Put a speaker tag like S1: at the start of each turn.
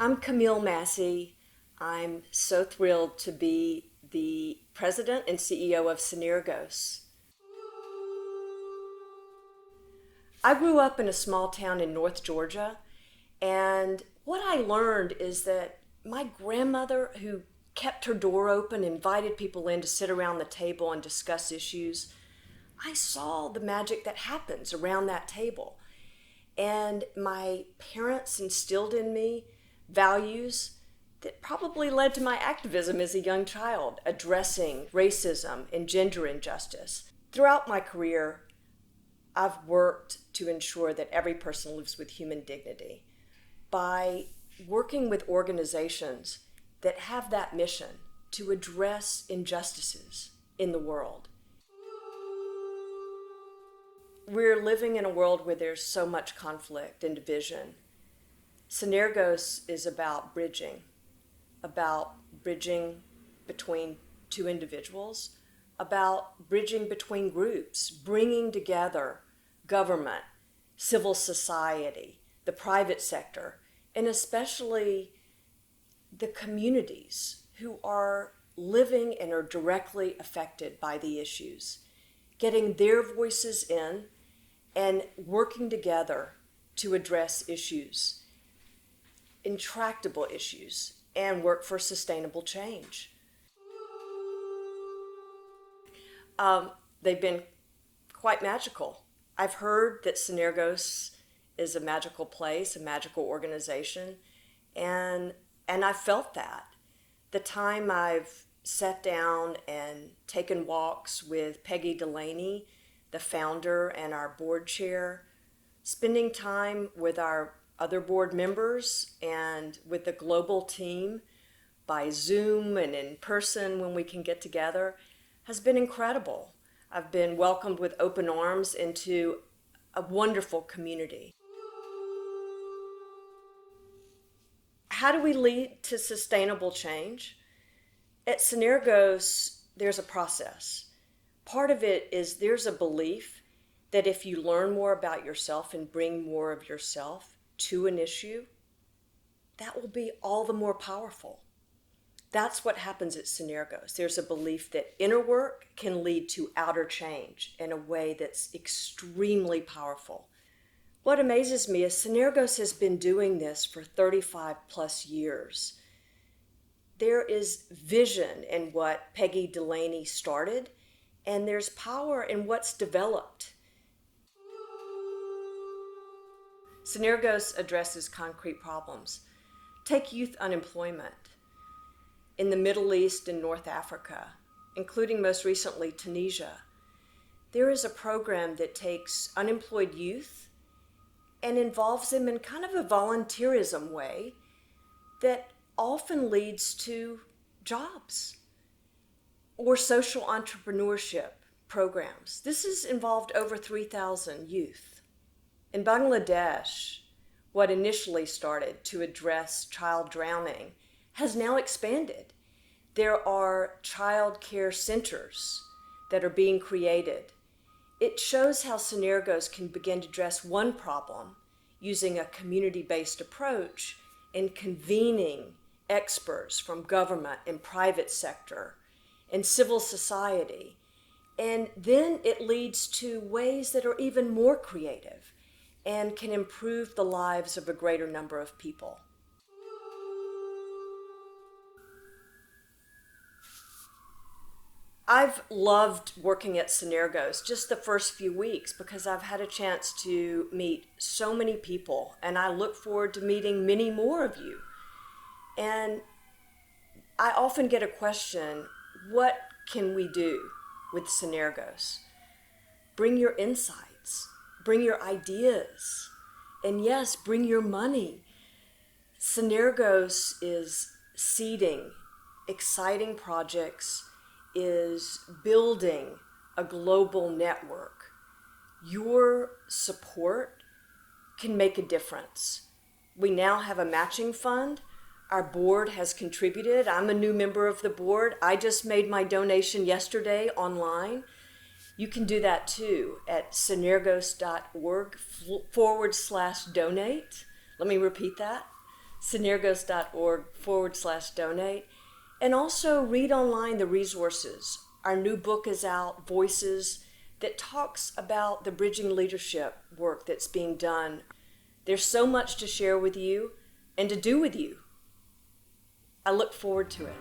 S1: I'm Camille Massey. I'm so thrilled to be the president and CEO of Synergos. I grew up in a small town in North Georgia, and what I learned is that my grandmother, who kept her door open, invited people in to sit around the table and discuss issues, I saw the magic that happens around that table. And my parents instilled in me values that probably led to my activism as a young child, addressing racism and gender injustice. Throughout my career, I've worked to ensure that every person lives with human dignity by working with organizations that have that mission to address injustices in the world. We're living in a world where there's so much conflict and division. Synergos is about bridging between two individuals, about bridging between groups, bringing together government, civil society, the private sector, and especially the communities who are living and are directly affected by the issues, getting their voices in and working together to address issues, intractable issues, and work for sustainable change. They've been quite magical. I've heard that Synergos is a magical place, a magical organization, and I felt that. The time I've sat down and taken walks with Peggy Delaney, the founder and our board chair, spending time with our other board members and with the global team by Zoom and in person when we can get together has been incredible. I've been welcomed with open arms into a wonderful community. How do we lead to sustainable change? At Synergos, there's a process. Part of it is there's a belief that if you learn more about yourself and bring more of yourself to an issue, that will be all the more powerful. That's what happens at Synergos. There's a belief that inner work can lead to outer change in a way that's extremely powerful. What amazes me is Synergos has been doing this for 35 plus years. There is vision in what Peggy Delaney started, and there's power in what's developed. Synergos addresses concrete problems. Take youth unemployment. In the Middle East and North Africa, including most recently Tunisia, there is a program that takes unemployed youth and involves them in kind of a volunteerism way that often leads to jobs or social entrepreneurship programs. This has involved over 3,000 youth. In Bangladesh, what initially started to address child drowning has now expanded. There are child care centers that are being created. It shows how Synergos can begin to address one problem using a community-based approach and convening experts from government and private sector and civil society. And then it leads to ways that are even more creative and can improve the lives of a greater number of people. I've loved working at Synergos just the first few weeks because I've had a chance to meet so many people, and I look forward to meeting many more of you. And I often get a question, what can we do with Synergos? Bring your insights, bring your ideas, and yes, bring your money. Synergos is seeding exciting projects, is building a global network. Your support can make a difference. We now have a matching fund. Our board has contributed. I'm a new member of the board. I just made my donation yesterday online. You can do that too at synergos.org/donate. Let me repeat that. Synergos.org/donate. And also read online the resources. Our new book is out, Voices, that talks about the bridging leadership work that's being done. There's so much to share with you and to do with you. I look forward to it.